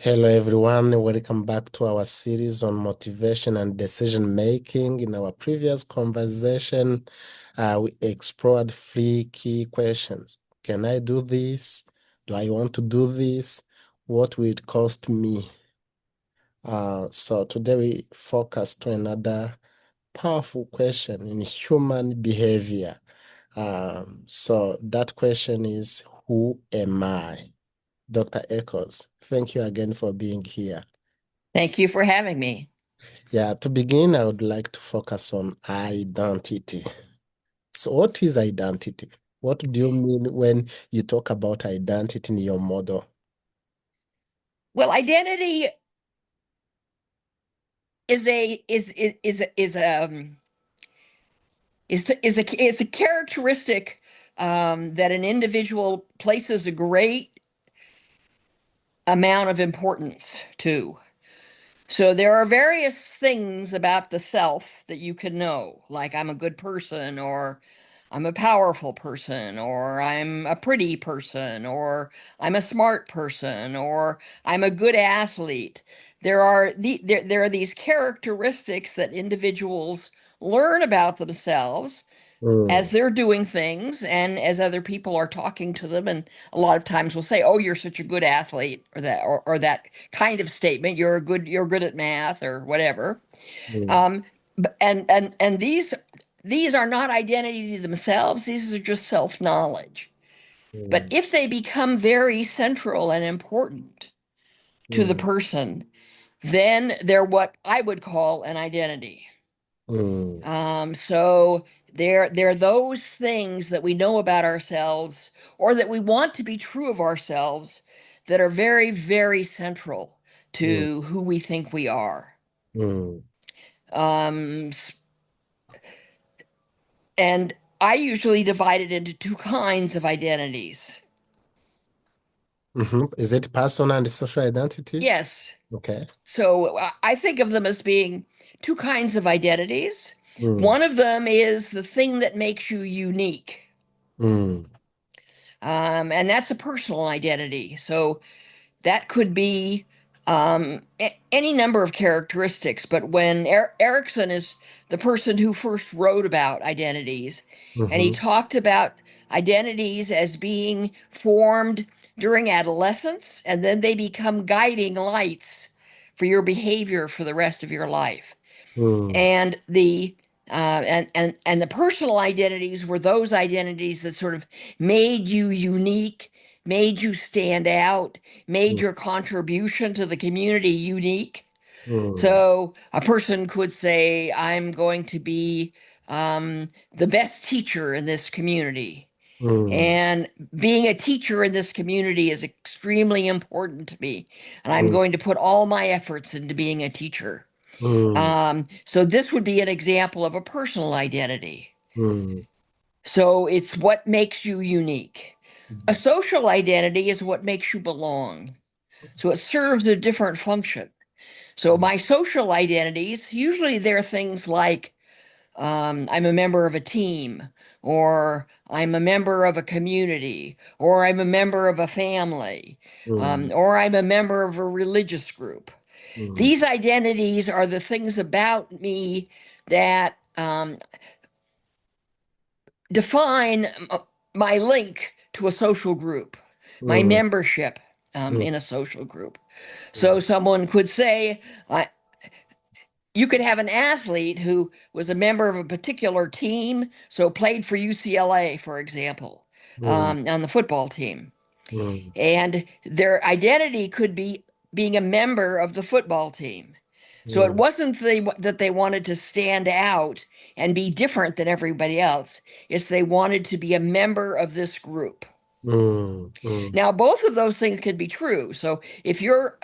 Hello, everyone. Welcome back to our series on motivation and decision making. In our previous conversation, we explored three key questions. Can I do this? Do I want to do this? What will it cost me? So today we focus to another powerful question in human behavior. So that question is, who am I? Dr. Eccles, thank you again for being here. Thank you for having me. Yeah, to begin, I would like to focus on identity. So, what is identity? What do you mean when you talk about identity in your model? Well, identity is a is a characteristic that an individual places a great amount of importance to. So there are various things about the self that you can know, like I'm a good person, or I'm a powerful person, or I'm a pretty person, or I'm a smart person, or I'm a good athlete. There are these characteristics that individuals learn about themselves as Mm, they're doing things and as other people are talking to them, and a lot of times will say, oh, you're such a good athlete, or that kind of statement, you're good at math or whatever. mm, Um and and and these are not identity themselves. These are just self-knowledge. But mm, if they become very central and important to the mm, person, then they're what I would call an identity. mm, So they're those things that we know about ourselves or that we want to be true of ourselves that are very, very central mm, to who we think we are. mm. Um, and I usually divide it into two kinds of identities. Is it personal and social identity? Yes. Okay. So I think of them as being two kinds of identities. Mm, One of them is the thing that makes you unique. mm, And that's a personal identity. So that could be any number of characteristics. But when Erickson is the person who first wrote about identities, and he mm-hmm, talked about identities as being formed during adolescence, and then they become guiding lights for your behavior for the rest of your life. mm, And the personal identities were those identities that sort of made you unique, made you stand out, made mm, your contribution to the community unique. mm, So a person could say, I'm going to be the best teacher in this community. mm, And being a teacher in this community is extremely important to me. And I'm mm, going to put all my efforts into being a teacher. mm, So this would be an example of a personal identity. mm, So it's what makes you unique. A social identity is what makes you belong. So it serves a different function. So mm, my social identities, usually they're things like I'm a member of a team, or I'm a member of a community, or I'm a member of a family, mm, or I'm a member of a religious group. mm, These identities are the things about me that define my link to a social group, my mm, membership mm, in a social group. So mm, someone could say, you could have an athlete who was a member of a particular team, so played for UCLA, for example, mm, on the football team. mm, And their identity could be being a member of the football team. So it mm, wasn't that they wanted to stand out and be different than everybody else. It's they wanted to be a member of this group. mm, mm, Now, both of those things could be true. So if you're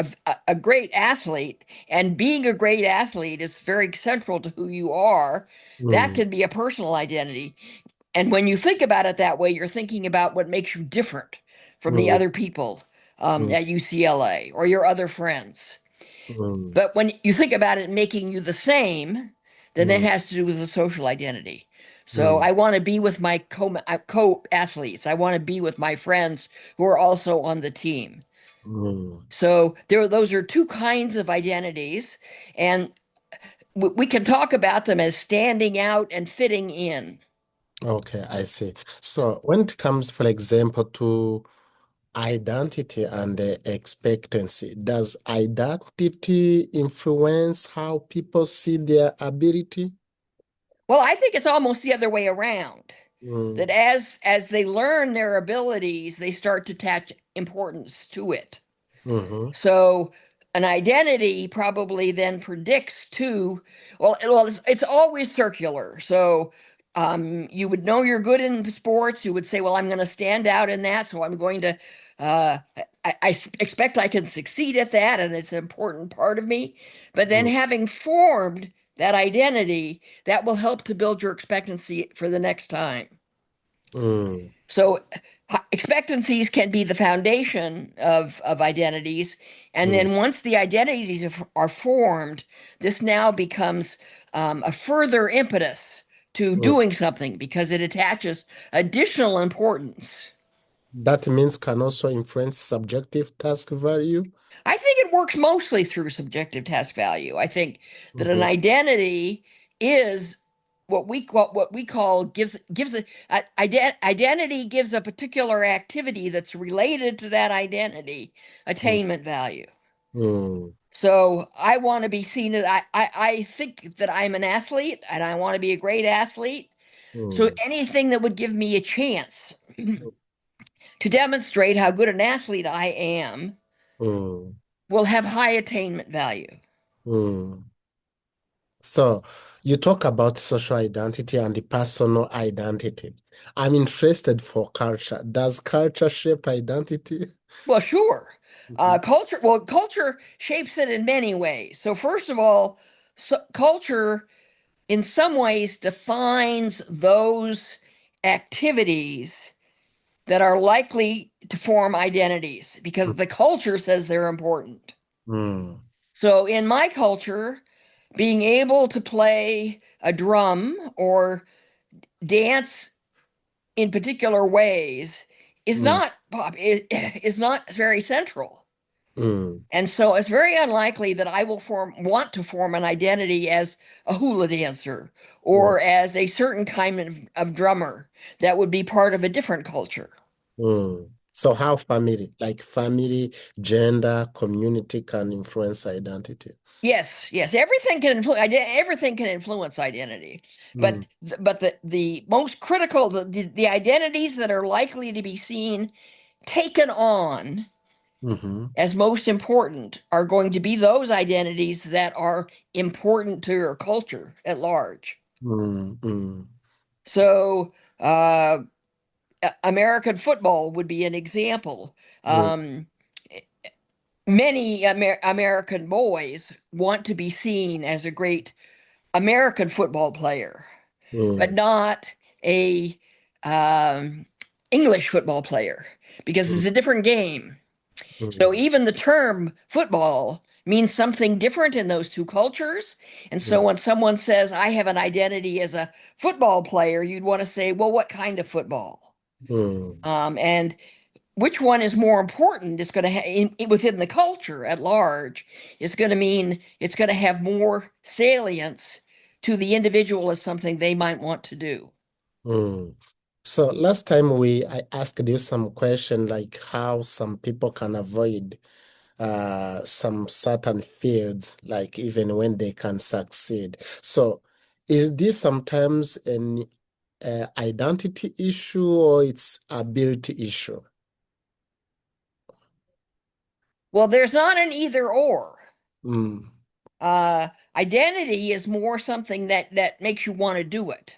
a great athlete, and being a great athlete is very central to who you are, that mm, can be a personal identity. And when you think about it that way, you're thinking about what makes you different from the mm, other people mm, at UCLA or your other friends. mm, But when you think about it making you the same, then that mm, has to do with the social identity. So mm, I want to be with my co-athletes. I want to be with my friends who are also on the team. Mm. So those are two kinds of identities, and we can talk about them as standing out and fitting in. Okay, I see. So when it comes, for example, to identity and expectancy, does identity influence how people see their ability? Well, I think it's almost the other way around. That Mm. as they learn their abilities, they start to attach importance to it. Mm-hmm. So an identity probably then predicts too. It's always circular. So you would know you're good in sports. You would say, "Well, I'm going to stand out in that, so I'm going to. Uh, expect I can succeed at that, and it's an important part of me." But then, Mm. having formed that identity, that will help to build your expectancy for the next time. Mm. So expectancies can be the foundation of identities. And Mm. then once the identities are formed, this now becomes a further impetus to Mm. doing something because it attaches additional importance. That means can also influence subjective task value. I think it works mostly through subjective task value. I think that an Mm-hmm. identity is what we call gives identity gives a particular activity that's related to that identity attainment value. Mm. So I want to be seen as I think that I'm an athlete and I want to be a great athlete. So Mm. anything that would give me a chance to demonstrate how good an athlete I am Mm. will have high attainment value. Mm. So you talk about social identity and the personal identity. I'm interested for culture. Does culture shape identity? Well, sure. Mhm. Culture shapes it in many ways. So first of all, culture in some ways defines those activities that are likely to form identities because the culture says they're important. Mm. So in my culture, being able to play a drum or dance in particular ways is Mm. not is not very central. Mm. And so it's very unlikely that I will want to form an identity as a hula dancer Mm. or as a certain kind of drummer that would be part of a different culture. Mm. So how family, like family, gender, community can influence identity? Yes, yes, everything can influence identity, Mm. but the most critical the identities that are likely to be seen taken on Mm-hmm. as most important are going to be those identities that are important to your culture at large. Mm. Mm. So, American football would be an example. Mm. Um, many American boys want to be seen as a great American football player, but Mm. not a um, English football player because Mm. it's a different game. So Mm. even the term football means something different in those two cultures. And so Mm. when someone says, I have an identity as a football player, you'd want to say, well, what kind of football? Mm. And which one is more important is going to within the culture at large is going to mean it's going to have more salience to the individual as something they might want to do. Mm. So last time I asked you some question like how some people can avoid some certain fields, like even when they can succeed. So is this sometimes an identity issue or it's ability issue? Well, there's not an either or. Mm. Identity is more something that makes you want to do it.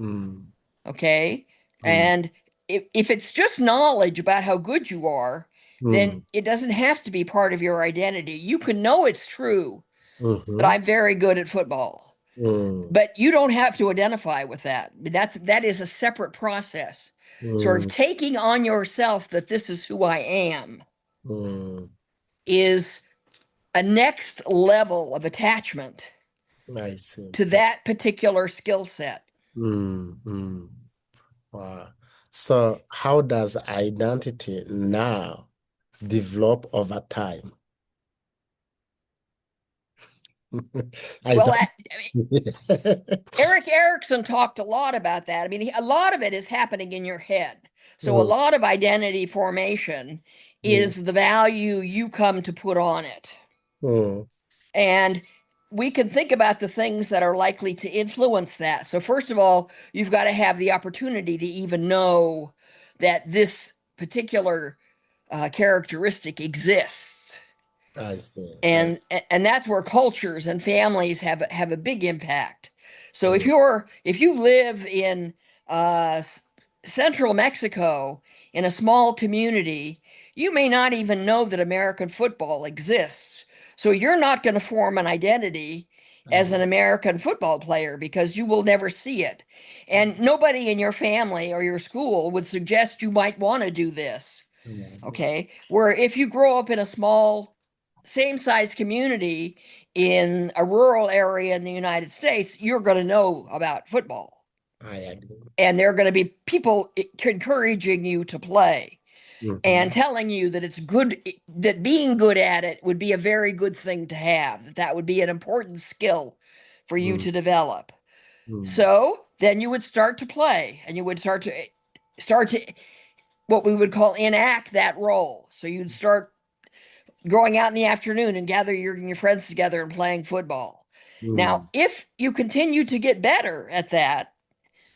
Mm. Okay. Mm. And if it's just knowledge about how good you are, then Mm. it doesn't have to be part of your identity. You can know it's true that Mm-hmm. I'm very good at football, Mm. but you don't have to identify with that. That is a separate process. Sort of Mm. taking on yourself that this is who I am Mm. is a next level of attachment I see. to that particular skill set. Mm. Mm. Wow. So how does identity now develop over time? I Well, don't. I mean, Eric Erickson talked a lot about that. I mean, a lot of it is happening in your head. So a Mm, lot of identity formation mm, is the value you come to put on it. mm, And we can think about the things that are likely to influence that. So, first of all, you've got to have the opportunity to even know that this particular characteristic exists. I see. I see. And that's where cultures and families have a big impact. So Mm, if you live in uh, central Mexico in a small community, you may not even know that American football exists. So you're not going to form an identity as an I, American football player because you will never see it. And nobody in your family or your school would suggest you might want to do this. mm, Okay. Where if you grow up in a small, same size community in a rural area in the United States, you're going to know about football. I agree. And there are going to be people encouraging you to play and Mm-hmm. telling you that it's good, that being good at it would be a very good thing to have, that that would be an important skill for you Mm, to develop. mm, So then you would start to play and you would start to what we would call enact that role. So you'd start going out in the afternoon and gathering your friends together and playing football. Now, mm, if you continue to get better at that,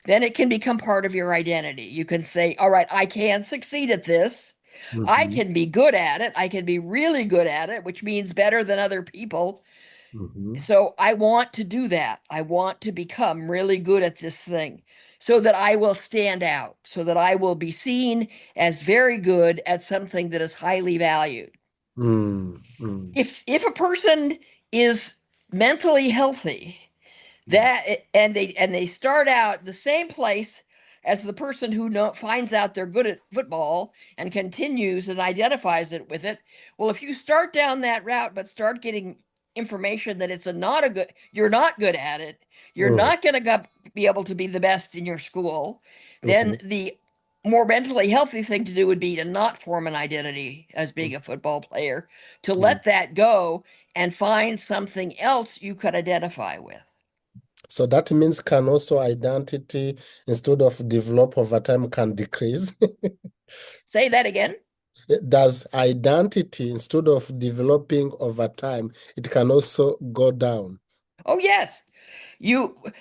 then it can become part of your identity. You can say, all right, I can succeed at this. I mm-hmm. can be good at it. I can be really good at it, which means better than other people. Mm-hmm. So I want to do that. I want to become really good at this thing so that I will stand out, so that I will be seen as very good at something that is highly valued. Mm, mm, If a person is mentally healthy, mm, that and they start out the same place as the person who finds out they're good at football and continues and identifies it with it. Well, if you start down that route but start getting information that it's a not a good, you're not good at it, you're mm, not going to be able to be the best in your school, then mm-hmm. the more mentally healthy thing to do would be to not form an identity as being a football player, to Mm. let that go and find something else you could identify with. So that means can also identity, instead of develop over time, can decrease. Say that again. Does identity, instead of developing over time, it can also go down? Oh, yes.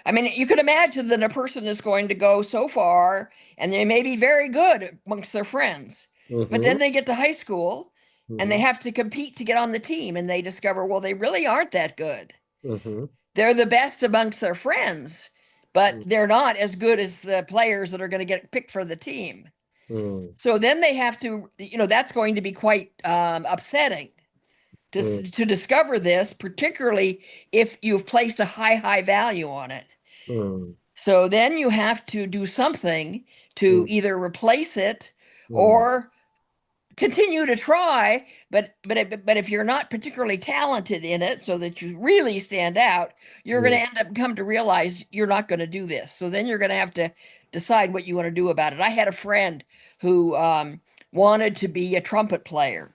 I mean, you could imagine that a person is going to go so far and they may be very good amongst their friends, but Mm-hmm. then they get to high school and they Mm-hmm. have to compete to get on the team and they discover, well, they really aren't that good. Mm-hmm. They're the best amongst their friends, but they're not as good as the players that are going to get picked for the team. Mm-hmm. So then they have to, that's going to be quite upsetting to discover this, particularly if you've placed a high value on it. Mm-hmm. So then you have to do something to either replace it Mm-hmm. or continue to try, but if you're not particularly talented in it so that you really stand out, you're going to end up come to realize you're not going to do this. So then you're going to have to decide what you want to do about it. I had a friend who wanted to be a trumpet player.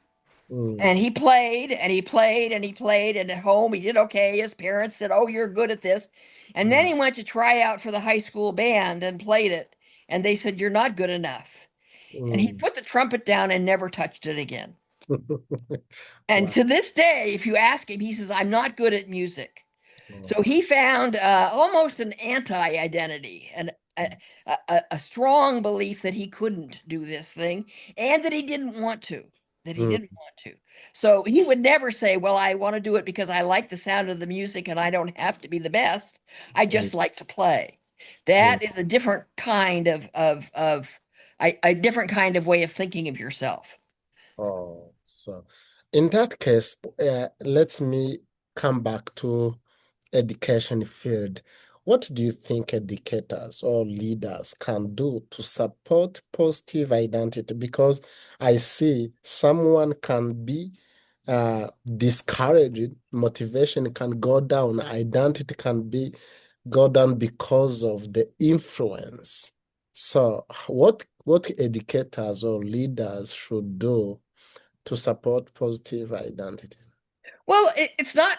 Mm-hmm. And he played and he played and he played, and at home he did okay. His parents said, "Oh, you're good at this." And then Mm-hmm. he went to try out for the high school band and played it. And they said, "You're not good enough." And he Mm-hmm. put the trumpet down and never touched it again. And Wow. to this day, if you ask him, he says, "I'm not good at music." So Oh. he found almost an anti-identity and a strong belief that he couldn't do this thing and that he didn't want to, that he Mm, didn't want to. So he would never say, well, I want to do it because I like the sound of the music and I don't have to be the best. I mm, just like to play. mm. That is a different kind of a different kind of way of thinking of yourself. Oh, so in that case, let me come back to education field. What do you think educators or leaders can do to support positive identity? Because I see someone can be discouraged, motivation can go down, identity can be go down because of the influence. So what educators or leaders should do to support positive identity? Well, it's not,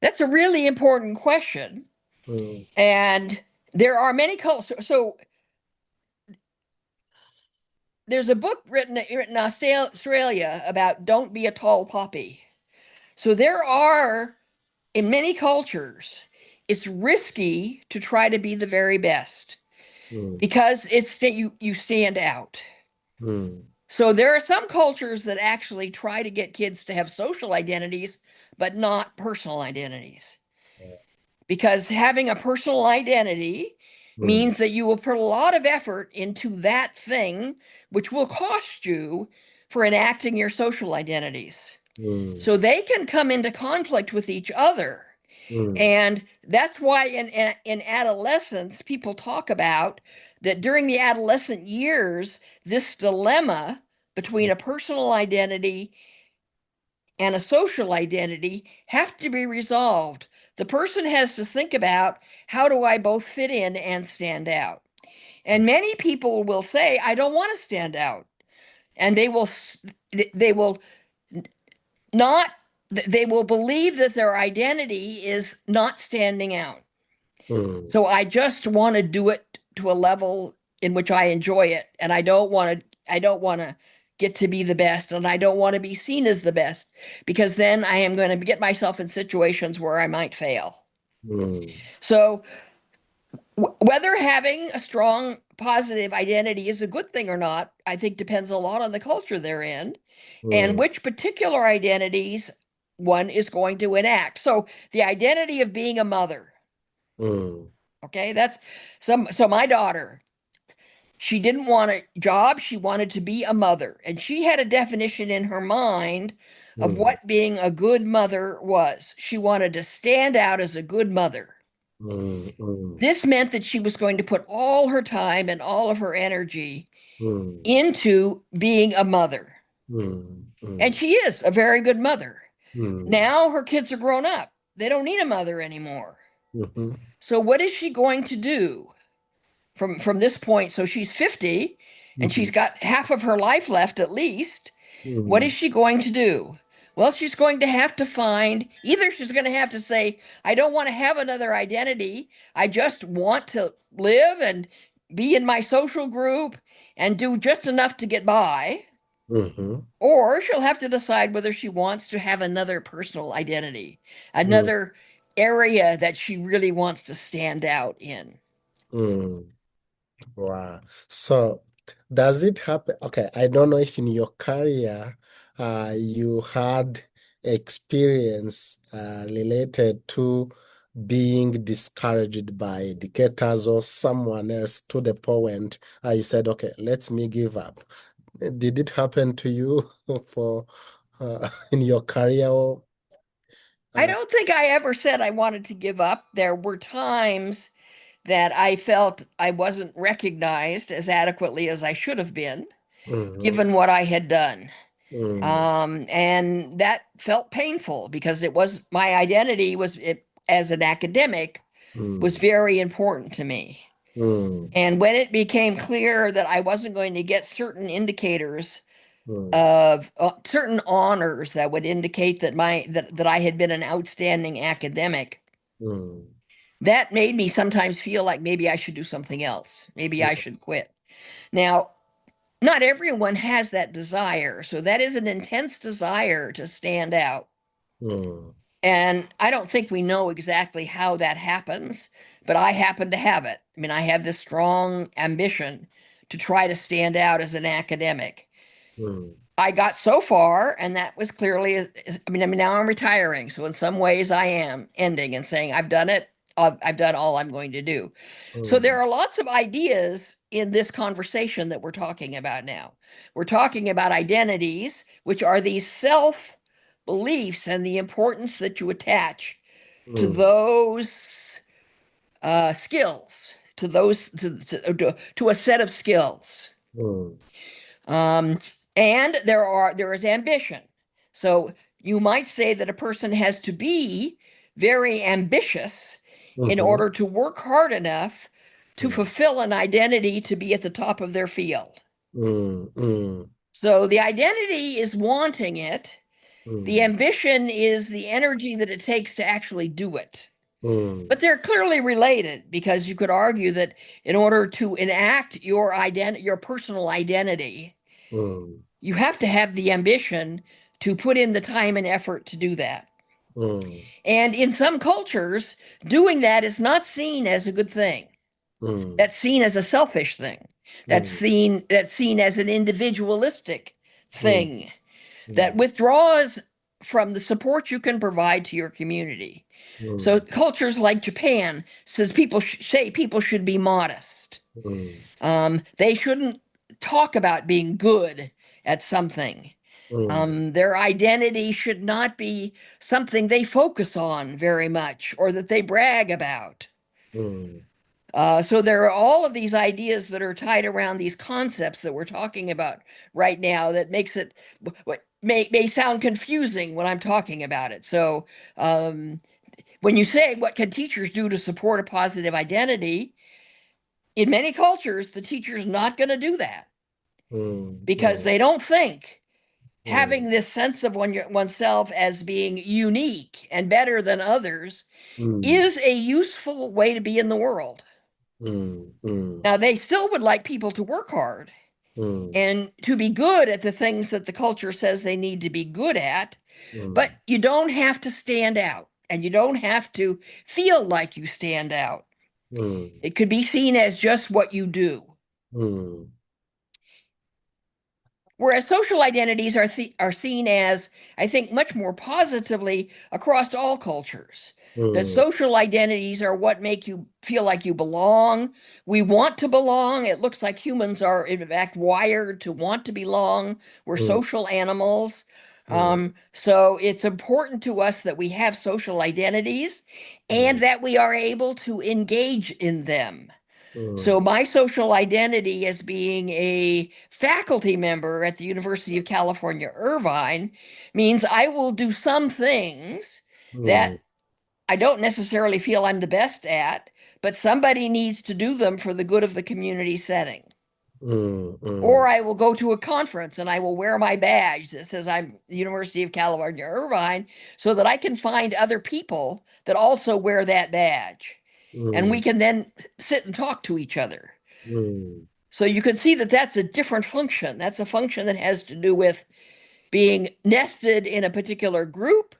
that's a really important question. Mm, And there are many cultures. So there's a book written in Australia about don't be a tall poppy. So there are, in many cultures, it's risky to try to be the very best mm, because you stand out. mm, So there are some cultures that actually try to get kids to have social identities, but not personal identities. Because having a personal identity mm, means that you will put a lot of effort into that thing, which will cost you for enacting your social identities. mm, So they can come into conflict with each other. mm, And that's why in adolescence, people talk about that during the adolescent years, this dilemma between a personal identity and a social identity have to be resolved. The person has to think about how do I both fit in and stand out? And many people will say, I don't want to stand out. And they will not they will believe that their identity is not standing out. mm, So I just want to do it to a level in which I enjoy it, and I don't want to get to be the best, and I don't want to be seen as the best because then I am going to get myself in situations where I might fail. mm, So whether having a strong positive identity is a good thing or not, I think depends a lot on the culture they're in and mm, which particular identities one is going to enact. So the identity of being a mother, mm, okay, that's so my daughter, she didn't want a job, she wanted to be a mother, and she had a definition in her mind of mm, what being a good mother was. She wanted to stand out as a good mother. mm, mm, This meant that she was going to put all her time and all of her energy mm, into being a mother. mm, And mm, she is a very good mother. mm, Now her kids are grown up. They don't need a mother anymore. mhm, So what is she going to do from this point? So she's 50 and she's mhm, got half of her life left at least. What is mm, she going to do? Well, she's going to have to find either she's going to have to say, I don't want to have another identity. I just want to live and be in my social group and do just enough to get by. mhm, Or she'll have to decide whether she wants to have another personal identity, mm, another area that she really wants to stand out in. mm. Wow. So does it happen? Okay, I don't know if in your career you had experience related to being discouraged by educators or someone else to the point you said, okay, let me give up. Did it happen to you for in your career or I uh, don't think I ever said I wanted to give up. There were times that I felt I wasn't recognized as adequately as I should have been, mhm, given what I had done. mm, And that felt painful because it was my identity as an academic was mm, very important to me. mm, And when it became clear that I wasn't going to get certain indicators mm, of certain honors that would indicate that I had been an outstanding academic, mm, that made me sometimes feel like maybe I should do something else. Maybe I should quit. Now, not everyone has that desire. So that is an intense desire to stand out. mm, And I don't think we know exactly how that happens, but I happen to have it. I mean, I have this strong ambition to try to stand out as an academic. mm, I got so far, and that was clearly, I mean, now I'm retiring. So in some ways, I am ending and saying, I've done it. I've done all I'm going to do. So there mm, are lots of ideas in this conversation that we're talking about now. We're talking about identities, which are these self beliefs and the importance that you attach to mm, those skills, to a set of skills. mm. Um, and there is ambition. So you might say that a person has to be very ambitious in Mhm, order to work hard enough to mm, fulfill an identity to be at the top of their field. mm, mm, So the identity is wanting it. The mm, ambition is the energy that it takes to actually do it. mm, But they're clearly related because you could argue that in order to enact your personal identity, mm, you have to have the ambition to put in the time and effort to do that. mm, And in some cultures, doing that is not seen as a good thing. mm, That's seen as a selfish thing. mm, That's seen as an individualistic mm, thing that mm, withdraws from the support you can provide to your community. So mm, cultures like Japan says people should be modest. mm, They shouldn't talk about being good at something. mm, Their identity should not be something they focus on very much or that they brag about. mm, So there are all of these ideas that are tied around these concepts that we're talking about right now that makes it what may sound confusing when I'm talking about it. So um, when you say what can teachers do to support a positive identity, in many cultures, the teacher's not going to do that mm, because mm, they don't think mm, having this sense of oneself as being unique and better than others mm, is a useful way to be in the world. mm, mm, Now, they still would like people to work hard mm, and to be good at the things that the culture says they need to be good at, but mm, you don't have to stand out and you don't have to feel like you stand out. mm, It could be seen as just what you do. mm, Whereas social identities are seen as, I think, much more positively across all cultures. That mm, social identities are what make you feel like you belong. We want to belong. It looks like humans are, in fact, wired to want to belong. We're mm, social animals. mm, So it's important to us that we have social identities and mm, that we are able to engage in them. So mm, my social identity as being a faculty member at the University of California, Irvine, means I will do some things that mm, I don't necessarily feel I'm the best at, but somebody needs to do them for the good of the community setting. mm, Or mm, I will go to a conference and I will wear my badge that says I'm the University of California, Irvine, so that I can find other people that also wear that badge. And we mm, can then sit and talk to each other. mm, So you can see that that's a different function. That's a function that has to do with being nested in a particular group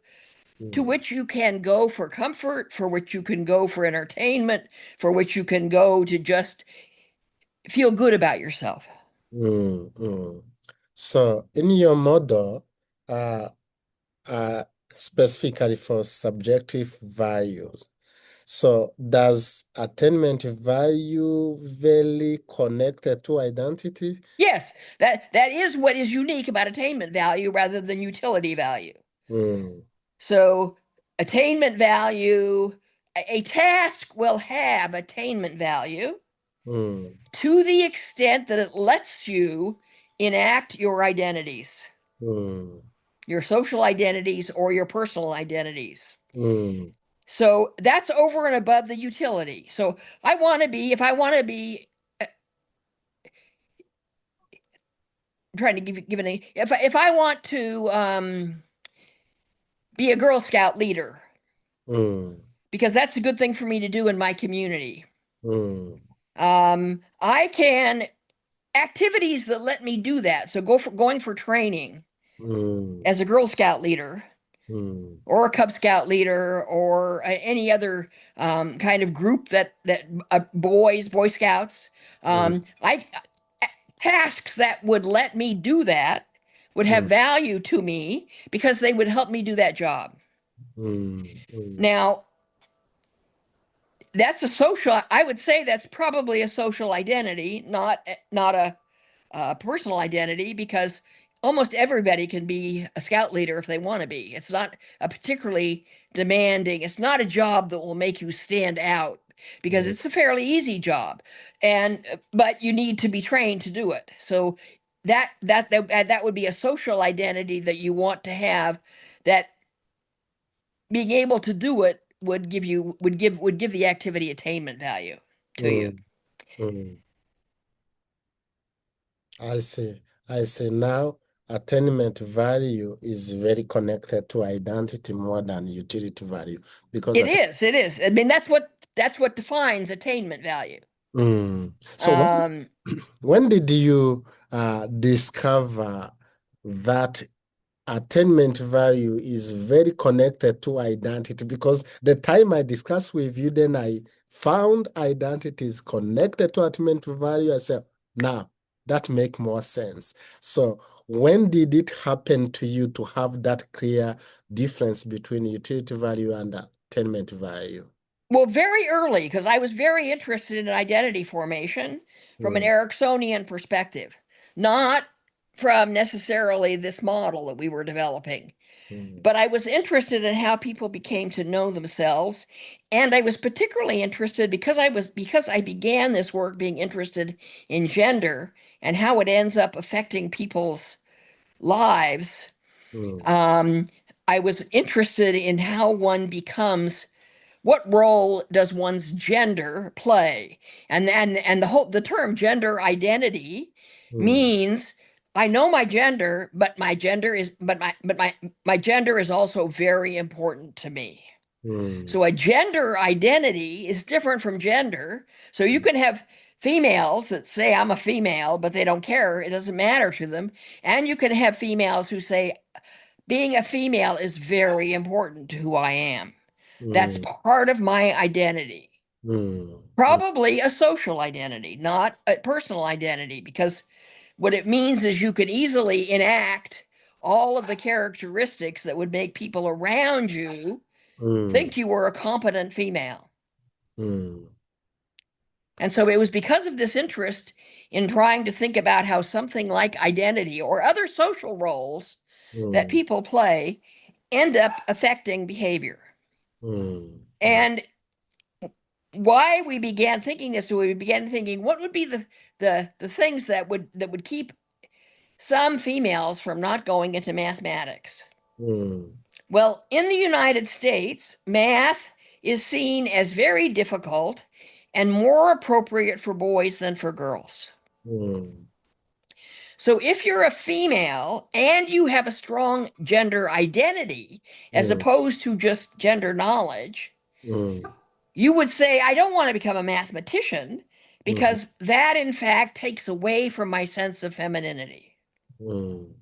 to mm, which you can go for comfort, for which you can go for entertainment, for which you can go to just feel good about yourself. mm, mm. So in your model, uh, uh, specifically for subjective values, so does attainment value very connected to identity? Yes, that is what is unique about attainment value rather than utility value. Mm, So attainment value, a task will have attainment value mm, to the extent that it lets you enact your identities, mm, your social identities or your personal identities. mm, So that's over and above the utility. So if I want to be, I'm trying to give an, if I want to be a Girl Scout leader, mm, because that's a good thing for me to do in my community. mm, I can activities that let me do that. So going for training mm, as a Girl Scout leader mm, or a Cub Scout leader or any other kind of group that Boy Scouts. mm, I tasks that would let me do that would have mm, value to me because they would help me do that job. mm, mm, Now, that's a social. I would say that's probably a social identity, not a personal identity because almost everybody can be a scout leader if they want to be. It's not a particularly demanding, it's not a job that will make you stand out because mm, it's a fairly easy job. And but you need to be trained to do it. So that would be a social identity that you want to have that being able to do it would give the activity attainment value to you. mm, mm. I see. I say now attainment value is very connected to identity more than utility value because It is, it is. I mean, that's what defines attainment value. So Um, when did you discover that attainment value is very connected to identity? Because the time I discussed with you, then I found identity is connected to attainment value. I said, now that make more sense. So when did it happen to you to have that clear difference between utility value and attainment value? well, very early, because I was very interested in identity formation from an Mm, Ericksonian perspective, not from necessarily this model that we were developing. mm, But I was interested in how people became to know themselves, and I was particularly interested because I began this work being interested in gender and how it ends up affecting people's lives. mm, Um, I was interested in how one becomes, what role does one's gender play? And the term gender identity mm, means I know my gender, but my gender is also very important to me. mm, So a gender identity is different from gender. So you mm, can have females that say I'm a female, but they don't care. It doesn't matter to them. And you can have females who say being a female is very important to who I am. That's mm, part of my identity. mm, mm, Probably a social identity, not a personal identity, because what it means is you could easily enact all of the characteristics that would make people around you mm, think you were a competent female. mm, And so it was because of this interest in trying to think about how something like identity or other social roles that mm, people play end up affecting behavior. mm, mm, And why we began thinking this, so we began thinking what would be the things that would keep some females from not going into mathematics. mm, Well, in the United States, math is seen as very difficult and more appropriate for boys than for girls. mm, So if you're a female and you have a strong gender identity, as mm, opposed to just gender knowledge, mm, you would say, I don't want to become a mathematician mm, because that, in fact, takes away from my sense of femininity. mm,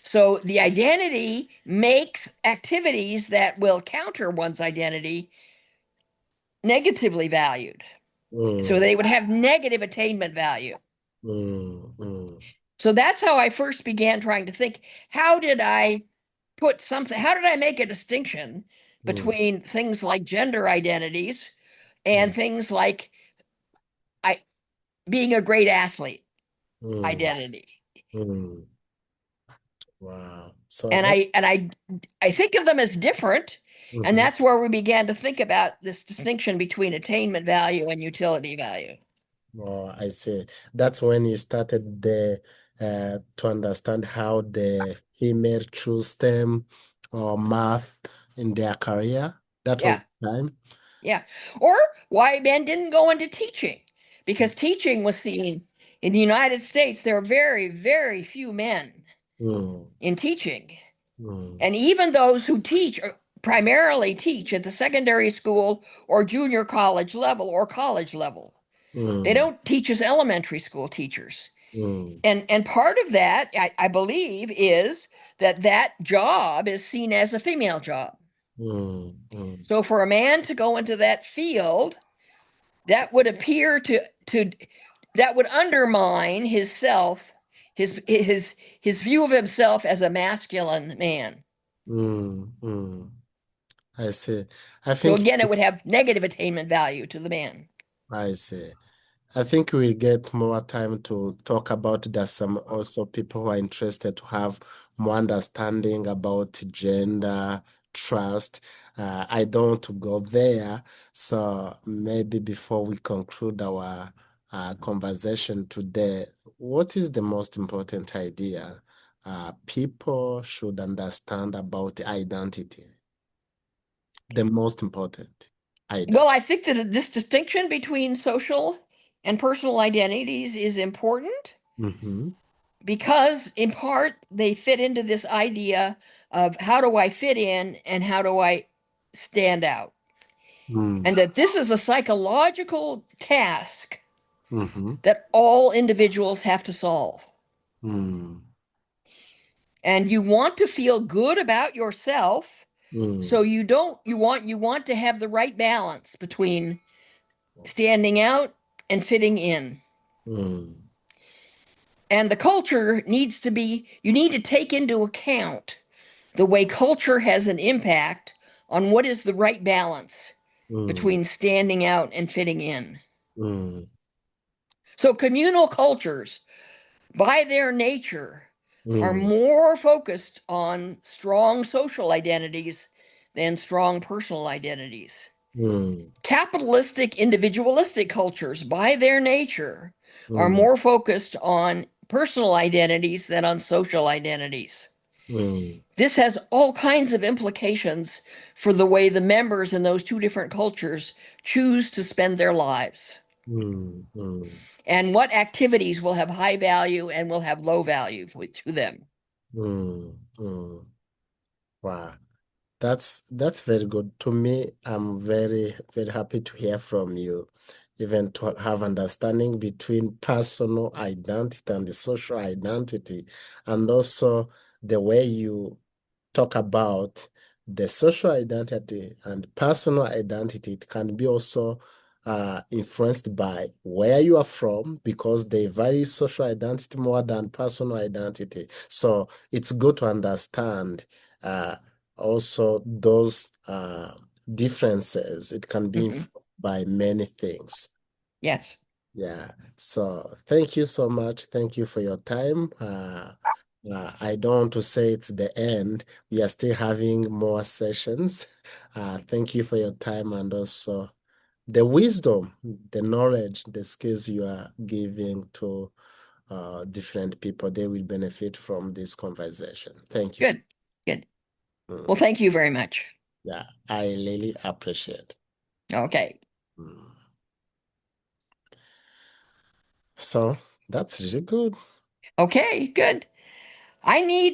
So the identity makes activities that will counter one's identity negatively valued. So mm, they would have negative attainment value. mm, mm, So that's how I first began trying to think, how did I how did I make a distinction mm, between things like gender identities and mm, things like I being a great athlete mm, identity? mm. Wow. So And that, I think of them as different, and mhm. that's where we began to think about this distinction between attainment value and utility value. Oh, I see. That's when you started to understand how the female choose STEM or math in their career. That was Yeah, the time. yeah. Or why men didn't go into teaching, because teaching was seen in the United States, there are very, very few men Mm, in teaching. mm, And even those who teach primarily teach at the secondary school or junior college level or college level. They mm, don't teach as elementary school teachers. mm, And part of that, I believe, is that job is seen as a female job. mm, mm, So for a man to go into that field, that would appear to that would undermine his self, his view of himself as a masculine man. mm. I see. I So think again, it would have negative attainment value to the man. I see. I think we'll get more time to talk about it. There's some also people who are interested to have more understanding about gender, trust. I don't want to go there. So maybe before we conclude our conversation today, what is the most important idea people should understand about identity? The most important idea. Well, I think that this distinction between social and personal identities is important. Mm-hmm. because in part they fit into this idea of how do I fit in and how do I stand out? Mm. And that this is a psychological task Mm-hmm. that all individuals have to solve. Mm. And you want to feel good about yourself, so Mm. you want to have the right balance between standing out and fitting in. Mm. And the culture needs to be, you need to take into account the way culture has an impact on what is the right balance Mm. between standing out and fitting in. Mm. So communal cultures, by their nature, are Mm. more focused on strong social identities than strong personal identities. Mm. Capitalistic, individualistic cultures, by their nature, are Mm. more focused on personal identities than on social identities. Mm. This has all kinds of implications for the way the members in those two different cultures choose to spend their lives Mm. Mm. and what activities will have high value and will have low value to them. Mm. Mm. Wow. That's very good. To me, I'm very, very happy to hear from you, even to have understanding between personal identity and the social identity, and also the way you talk about the social identity and personal identity. It can be also influenced by where you are from because they value social identity more than personal identity. So it's good to understand also those differences. It can be Mhm. influenced by many things. Yes. Yeah. So thank you so much. Thank you for your time. I don't want to say it's the end. We are still having more sessions. Thank you for your time and also the wisdom, the knowledge, the skills you are giving to different people. They will benefit from this conversation. Thank you. Good. Good. Well, Mm, thank you very much. yeah, I really appreciate. Okay. Mm. So that's really good. Okay, good. I need